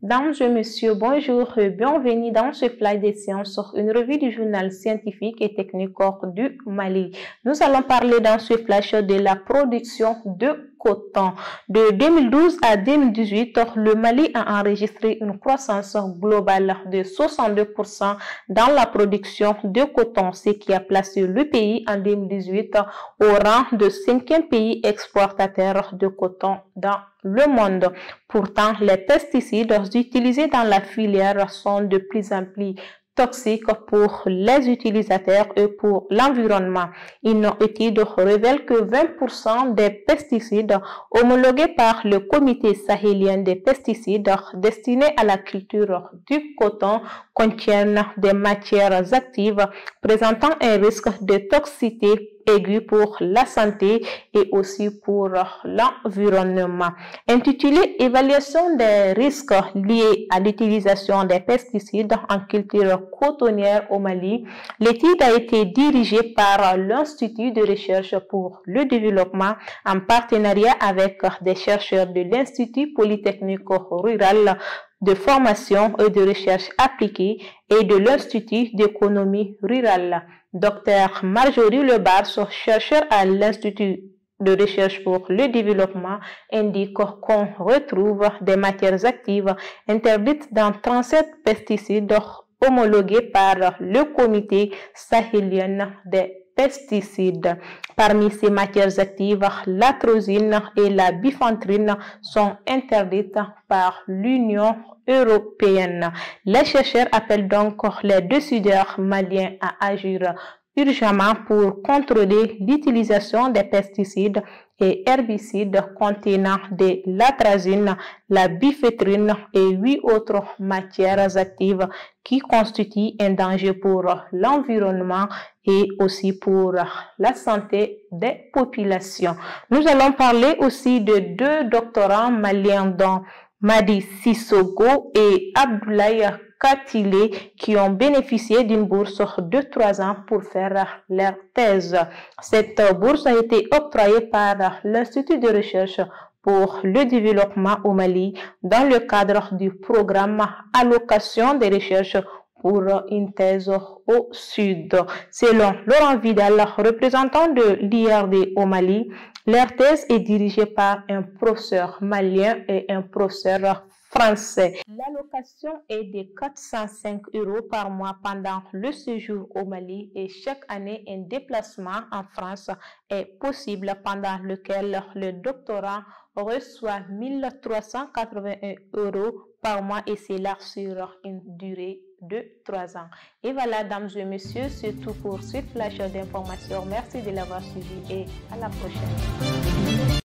Dames et messieurs, bonjour et bienvenue dans ce flash des sciences sur une revue du journal scientifique et technique du Mali. Nous allons parler dans ce flash de la production de coton. De 2012 à 2018, le Mali a enregistré une croissance globale de 62% dans la production de coton, ce qui a placé le pays en 2018 au rang de 5e pays exportateur de coton dans le monde. Pourtant, les pesticides utilisés dans la filière sont de plus en plus toxiques pour les utilisateurs et pour l'environnement. Une étude révèle que 20% des pesticides homologués par le Comité sahélien des pesticides destinés à la culture du coton contiennent des matières actives présentant un risque de toxicité aiguë pour la santé et aussi pour l'environnement. Intitulé Évaluation des risques liés à l'utilisation des pesticides en culture cotonnière au Mali, l'étude a été dirigée par l'Institut de recherche pour le développement en partenariat avec des chercheurs de l'Institut polytechnique rural de formation et de recherche appliquée et de l'Institut d'économie rurale. Dr Marjorie Lebars, chercheur à l'Institut de recherche pour le développement, indique qu'on retrouve des matières actives interdites dans 37 pesticides homologués par le Comité sahélien des pesticides. Parmi ces matières actives, l'atrazine et la bifentrine sont interdites par l'Union européenne. Les chercheurs appellent donc les décideurs maliens à agir urgemment pour contrôler l'utilisation des pesticides et herbicides contenant de l'atrazine, la bifentrine et 8 autres matières actives qui constituent un danger pour l'environnement et aussi pour la santé des populations. Nous allons parler aussi de 2 doctorants maliens dont Madi Sissoko et Abdoulaye Katile qui ont bénéficié d'une bourse de 3 ans pour faire leur thèse. Cette bourse a été octroyée par l'Institut de recherche pour le développement au Mali dans le cadre du programme Allocation des recherches pour une thèse au Sud. Selon Laurent Vidal, représentant de l'IRD au Mali, leur thèse est dirigée par un professeur malien et un professeur français. L'allocation est de 405 € par mois pendant le séjour au Mali et chaque année un déplacement en France est possible pendant lequel le doctorant reçoit 1381 € par mois et c'est là sur une durée de 3 ans. Et voilà, dames et messieurs, c'est tout pour ce flash d'informations. Merci de l'avoir suivi et à la prochaine.